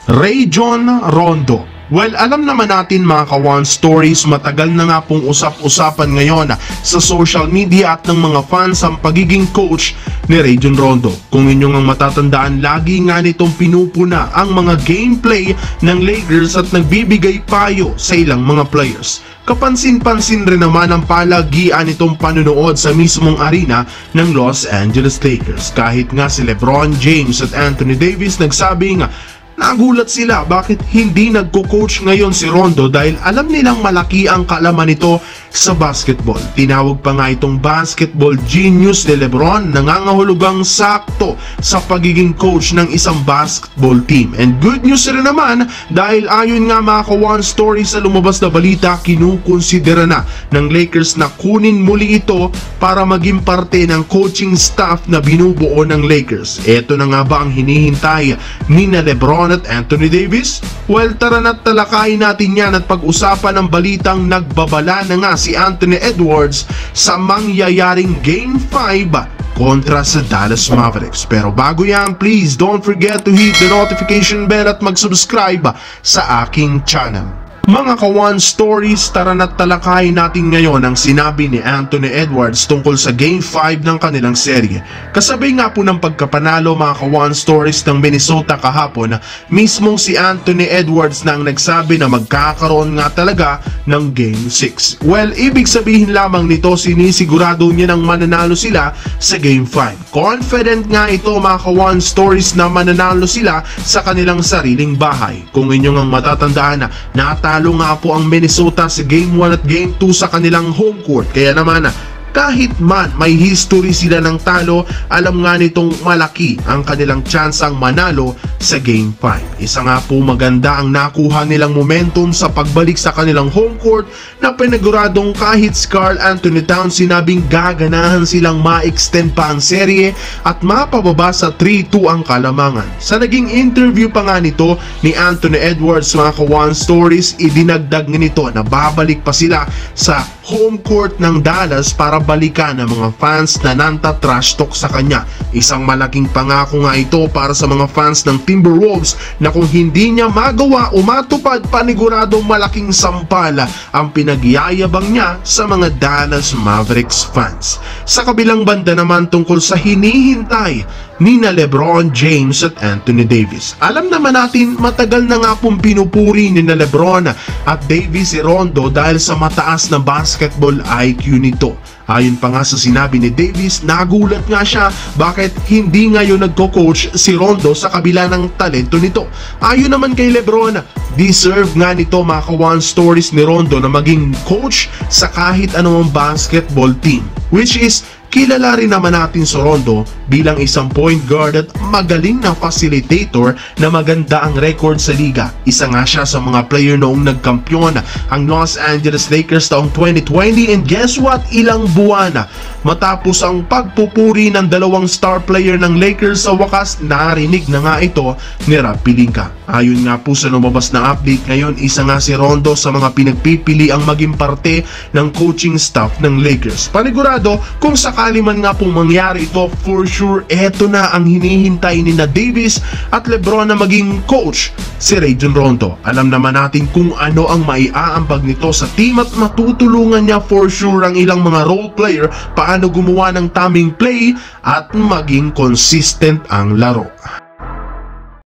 Rajon Rondo. Well, alam naman natin mga ka-One Stories, matagal na nga pong usap-usapan ngayon sa social media at ng mga fans ang pagiging coach ni Rajon Rondo. Kung inyong ang matatandaan, lagi nga nitong pinupuna ang mga gameplay ng Lakers at nagbibigay payo sa ilang mga players. Kapansin-pansin rin naman ang palagian nitong panunood sa mismong arena ng Los Angeles Lakers. Kahit nga si LeBron James at Anthony Davis nagsabing nagulat sila bakit hindi nagko-coach ngayon si Rondo dahil alam nilang malaki ang kaalaman nito sa basketball. Tinawag pa nga itong basketball genius ni LeBron, nangangahulugang sakto sa pagiging coach ng isang basketball team. And good news rin naman dahil ayon nga mga ka-One Story sa lumabas na balita, kinukonsidera na ng Lakers na kunin muli ito para maging parte ng coaching staff na binubuo ng Lakers. Eto na nga ba ang hinihintay ni na LeBron at Anthony Davis? Well, tara na't talakayin natin yan at pag-usapan ng balitang nagbabala na nga si Anthony Edwards sa mangyayaring Game 5 kontra sa Dallas Mavericks. Pero bago yan, please don't forget to hit the notification bell at mag-subscribe sa aking channel. Mga ka-One Stories, tara na't talakayin natin ngayon ang sinabi ni Anthony Edwards tungkol sa Game 5 ng kanilang serye. Kasabay nga po ng pagkapanalo mga ka-One Stories ng Minnesota kahapon, mismong si Anthony Edwards na ang nagsabi na magkakaroon nga talaga ng Game 6. Well, ibig sabihin lamang nito, sinisigurado niya nang mananalo sila sa Game 5. Confident nga ito mga ka-One Stories na mananalo sila sa kanilang sariling bahay. Kung inyong ang matatandaan na natalo nga po ang Minnesota sa Game 1 at Game 2 sa kanilang home court. Kaya naman kahit man may history sila ng talo, alam nga nitong malaki ang kanilang tsansang manalo sa Game 5. Isa nga po maganda ang nakuha nilang momentum sa pagbalik sa kanilang home court na piniguradong kahit si Karl Anthony Towns sinabing gaganahan silang ma-extend pa ang serye at mapababa sa 3-2 ang kalamangan. Sa naging interview pa nga nito ni Anthony Edwards mga ka-One Stories, idinagdag nito na babalik pa sila sa home court ng Dallas para balikan ng mga fans na nanta-trash talk sa kanya. Isang malaking pangako nga ito para sa mga fans ng Timberwolves na kung hindi niya magawa o matupad, paniguradong malaking sampal ang pinagyayabang niya sa mga Dallas Mavericks fans. Sa kabilang banda naman tungkol sa hinihintay ni na LeBron James at Anthony Davis. Alam naman natin matagal na nga pong pinupuri ni na LeBron at Davis si Rondo dahil sa mataas na basketball IQ nito. Ayon pa nga sa sinabi ni Davis, nagulat nga siya bakit hindi ngayon nagko-coach si Rondo sa kabila ng talento nito. Ayon naman kay LeBron, deserve nga nito mga ka-One Stories ni Rondo na maging coach sa kahit anumang basketball team, which is kilala rin naman natin si Rondo bilang isang point guard at magaling na facilitator na maganda ang record sa liga. Isa nga siya sa mga player noong nagkampiyon ang Los Angeles Lakers taong 2020, and guess what? Ilang buwan matapos ang pagpupuri ng dalawang star player ng Lakers, sa wakas narinig na nga ito ni Rob Pelinka. Ayon nga po sa lumabas na update ngayon, isa nga si Rondo sa mga pinagpipili ang maging parte ng coaching staff ng Lakers. Panigurado kung sakali man nga pong mangyari ito, for sure eto na ang hinihintay ni na Davis at LeBron na maging coach si Rajon Rondo. Alam naman natin kung ano ang maiaambag nito sa team at matutulungan niya for sure ang ilang mga role player paano gumawa ng taming play at maging consistent ang laro.